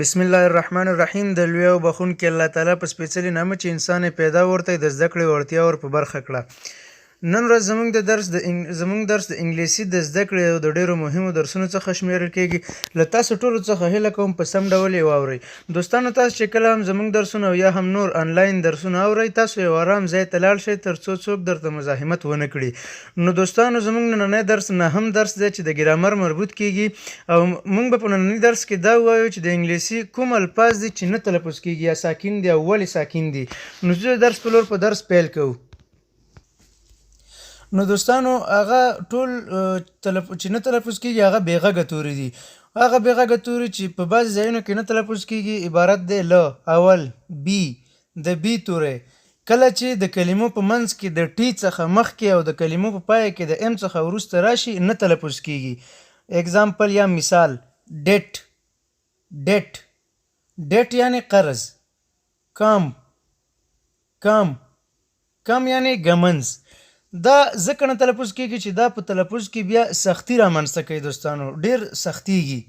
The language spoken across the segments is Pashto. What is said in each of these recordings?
بسم الله الرحمن الرحیم. د لوی او بخښونکي الله تعالی په سپېڅلي نامه چې انسان یې پیدا ورته د زده کړې وړتیا ور په برخه کړه. نن ورځ زموږ درس د انګلیسي د زده کړې او د ډېرو مهمو درسونو څخه شمیرل کېږي. له تاسو ټولو څخه هیله کوم په سم ډول یې واورئ. دوستانو، تاسو چې کله هم زموږ درسونه او یا هم نور آنلاین درسونه اورئ، تاسو یو آرام ځای ته لاړ شئ تر څو څوک درته مزاحمت ونه کړي. نو دوستانو، زموږ نننی درس نهم درس دی چې د ګرامر مربوط کېږي او موږ به په ننني درس کې دا ووایو چې د انګلیسي کوم الفاظ دي چې نه تلفظ کېږي یا ساکن دي او ولې ساکن دي. نو زه درس په لور په درس پیل کوو. نو دوستانو، هغه ټول چې نه تلفظ کېږي هغه بې غږه توري دي. هغه بې غږه توري چې په بعضې ځایونو کې نه تلفظ کېږي عبارت دی له اول بي، د بي توری. کله چې د کلمو په منځ کې د ټي څخه مخکې او د کلمو په پای کې د ام څخه وروسته راشي نه تلفظ کېږي. اگزامپل یا مثال: ډیټ. ډیټ یعنی قرض. کم یعنی ګمنز. دا ځکه نه تلفظ کېږي چې دا په تلفظ کې بیا سختی رامنځته کوي. دوستانو، ډېر سختیږي.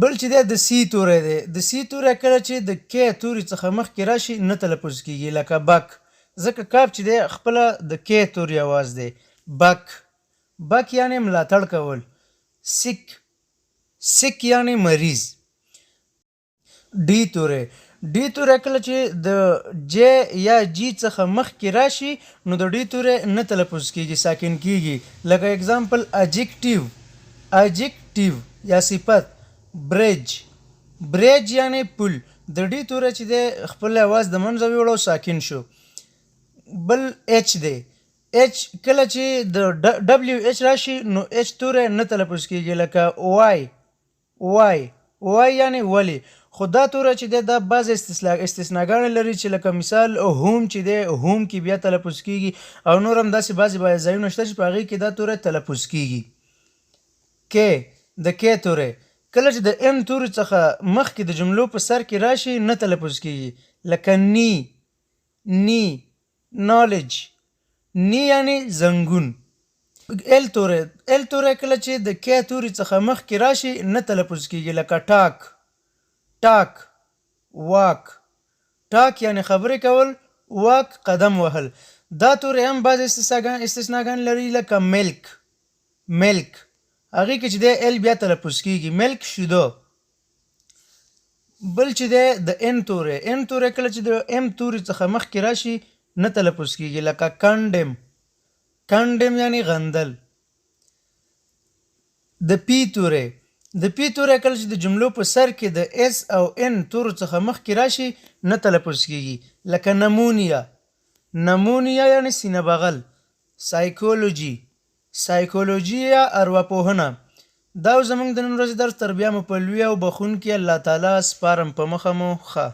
بل چې دی د سی توری دی. د سی توری کله چې د کې توري څخه مخکې راشي نه تلفظ کېږي، لکه بک. ځکه کاف چې دی خپله د کې توري اواز دی. بک یعنی ملاتړ کول. سیک یعنی مریض. ډي توری کله چې د جې یا جی څخه مخکې راشي نو د ډي توری نه تلفظ کېږي، ساکن کېږي. لکه اگزامپل: اجیکټیو یا صفت. بریج یعنی پل. د ډي توری چې دی خپل اواز د منځه ویوړ او ساکن شو. بل اچ دی. اچ کله چې د ډبلیو اچ راشي نو اچ توری نه تلفظ کېږي، لکه وای یعنی ولی. خو دا توری چې دی دا بعض استثناګانې لري، چې لکه مثال هوم چې دی هوم کې بیا تلفظ کېږي، او نور هم داسې بعضې ځایونه شته چې په هغې کې دا توری تلفظ کېږي. د کې توری کله چې د ام توري څخه مخکې د جملو په سر کې راشي نه تلفظ کېږي، لکه نی نالج. نی یعنی زنګون. ال توری کله چې د کې توري څخه مخکې راشي نه تلفظ کېږي، لکه ټاک. ټاک یعنی خبرې کول. واک قدم وهل. دا توری هم بعض استثناګان لري، لکه ملک. هغې کې چې دی ال بیا تلفظ کېږي، ملک شیدو. بل چې دی د ان توری کله چې د ام توري څخه مخکې راشي نه تلفظ کېږي، لکه کنډم یعنی غندل. د پی توری کله چې د جملو په سر کې د اس او ان تورو څخه مخکې راشي نه تلفظ کېږي، لکه نمونیا یعنی سینه بغل. سایکولوژي یا ارواپوهنه. دا زموږ د نن ورځې درس. تر بیا مو په لوی او بخښونکي الله تعالی سپارم. په مخه مو ښه.